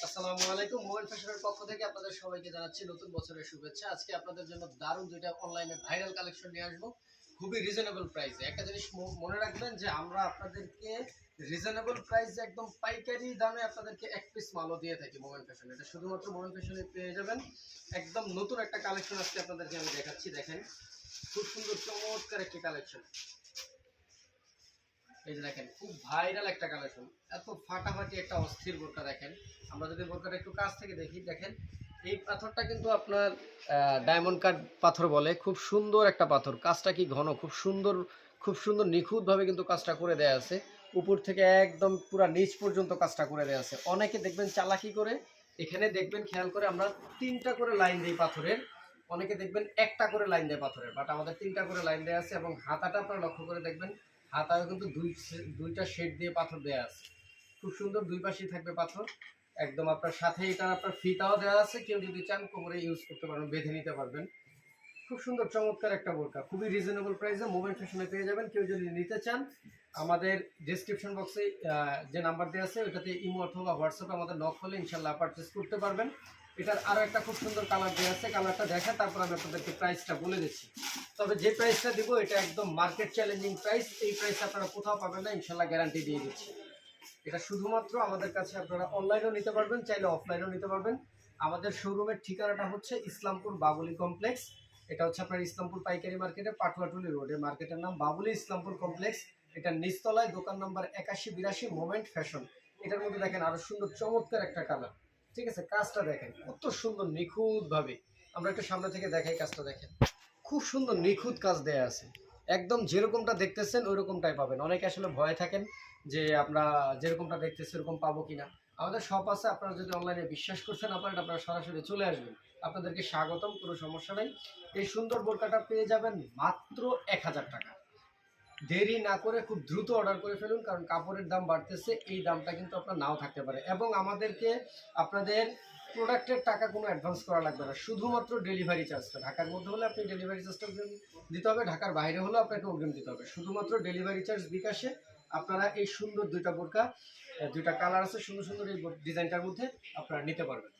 আসসালামু আলাইকুম। মোবাইল ফ্যাশনের পক্ষ থেকে আপনাদের সবাইকে জানাচ্ছি নতুন বছরের শুভেচ্ছা। আজকে আপনাদের জন্য দারুণ দুইটা অনলাইনে ভাইরাল কালেকশন নিয়ে আসবো খুবই রিজনেবল প্রাইসে। একটা জিনিস মনে রাখবেন যে আমরা আপনাদেরকে রিজনেবল প্রাইসে একদম পাইকারি দামে আপনাদেরকে এক পিস মালও দিয়ে থাকি মোবাইল ফ্যাশন। এটা শুধুমাত্র মোবাইল ফ্যাশনে পেয়ে যাবেন। একদম নতুন একটা কালেকশন আজকে আপনাদেরকে আমি দেখাচ্ছি। দেখেন খুব সুন্দর চমৎকার একটি কালেকশন। এই যে দেখেন খুব ভাইরাল একটা কালেকশন, এত ফাটাফাটি একটা অস্থির বোরকা। দেখেন আমরা যদি বোরকাটা একটু কাছ থেকে দেখি, দেখেন এই পাথরটা কিন্তু আপনার ডায়মন্ড কাট পাথর বলে। খুব সুন্দর একটা পাথর, কাজটা কি ঘন, খুব সুন্দর নিখুঁতভাবে কিন্তু কাজটা করে দেয়া আছে। উপর থেকে একদম পুরা নিচ পর্যন্ত কাজটা করে দেয়া আছে। অনেকে দেখবেন চালাকি করে, এখানে দেখবেন খেয়াল করে আমরা তিনটা করে লাইন দিই পাথরের, অনেকে দেখবেন একটা করে লাইন দেয় পাথরের, বাট আমাদের তিনটা করে লাইন দেওয়া আছে। এবং হাতাটা আপনারা লক্ষ্য করে দেখবেন, হাতায় কিন্তু দুইটা শেড দিয়ে পাথর দেওয়া আছে। খুব সুন্দর, দুই পাশেই থাকবে পাথর। একদম আপনার সাথে এটা আপনার ফিতাও দেওয়া আছে, কেউ যদি চান কোমরে ইউজ করতে পারবেন, বেঁধে নিতে পারবেন। খুব সুন্দর চমৎকার একটা বোরকা, খুবই রিজনেবল প্রাইসে মোবাইল ফ্যাশনে পেয়ে যাবেন। কেউ যদি নিতে চান আমাদের ডেসক্রিপশন বক্সে যে নাম্বার দেওয়া আছে ওটাতে ইমো অথবা হোয়াটসঅ্যাপে আমাদের নক করলে ইনশাল্লাহ পারচেস করতে পারবেন। এটার আরও একটা খুব সুন্দর কালার দেওয়া আছে, কালারটা দেখা তারপর আমি আপনাদেরকে প্রাইসটা বলে দিচ্ছি। তবে যে প্রাইসটা দিব এটা একদম মার্কেট চ্যালেঞ্জিং প্রাইস, এই প্রাইস আপনারা কোথাও পাবেন না, ইনশাল্লাহ গ্যারান্টি দিয়ে দিচ্ছি। এটা শুধুমাত্র আমাদের কাছে আপনারা অনলাইনেও নিতে পারবেন, চাইলে অফলাইনেও নিতে পারবেন। আমাদের শোরুমের ঠিকানাটা হচ্ছে ইসলামপুর বাবুলি কমপ্লেক্স। এটা হচ্ছে আপনার ইসলামপুর পাইকারি মার্কেটে পাটুয়াটুলি রোডে, মার্কেটের নাম বাবুলি ইসলামপুর কমপ্লেক্স। এটা নিচতলায়, দোকান নাম্বার 8182 মোমেন্ট ফ্যাশন। এটার মধ্যে দেখেন আরো সুন্দর চমৎকার একটা কালার। ঠিক আছে, কাজটা দেখেন কত সুন্দর নিখুঁতভাবে। আমরা একটু সামনে থেকে দেখাই, কাজটা দেখেন খুব সুন্দর নিখুঁত কাজ দেয়া আছে। একদম যেরকমটা দেখতেছেন ওইরকমটাই পাবেন। অনেকে আসলে ভয়ে থাকেন যে আমরা যেরকমটা দেখতেছি এরকম পাবো কিনা। আমাদের শপ আছে, আপনারা যদি অনলাইনে বিশ্বাস করছেন আপনারা সরাসরি চলে আসবেন, আপনাদেরকে স্বাগতম, কোনো সমস্যা নেই। এই সুন্দর বোরকাটা পেয়ে যাবেন মাত্র 1000 টাকা। দেরি না করে খুব দ্রুত অর্ডার করে ফেলুন, কারণ কাপড়ের দাম বাড়তেছে, এই দামটা কিন্তু আপনার নাও থাকতে পারে। এবং আমাদেরকে আপনাদের প্রোডাক্টের টাকা কোনো অ্যাডভান্স করা লাগবে না, শুধুমাত্র ডেলিভারি চার্জটা। ঢাকার মধ্যে হলে আপনি ডেলিভারি চার্জটা দিতে হবে, ঢাকার বাইরে হলে আপনাকে অগ্রিম দিতে হবে। শুধুমাত্র ডেলিভারি চার্জ বিকাশে আপনারা এই সুন্দর দুইটা বোরকা, দুইটা কালার আছে সুন্দর সুন্দর, এই ডিজাইনটার মধ্যে আপনারা নিতে পারবেন।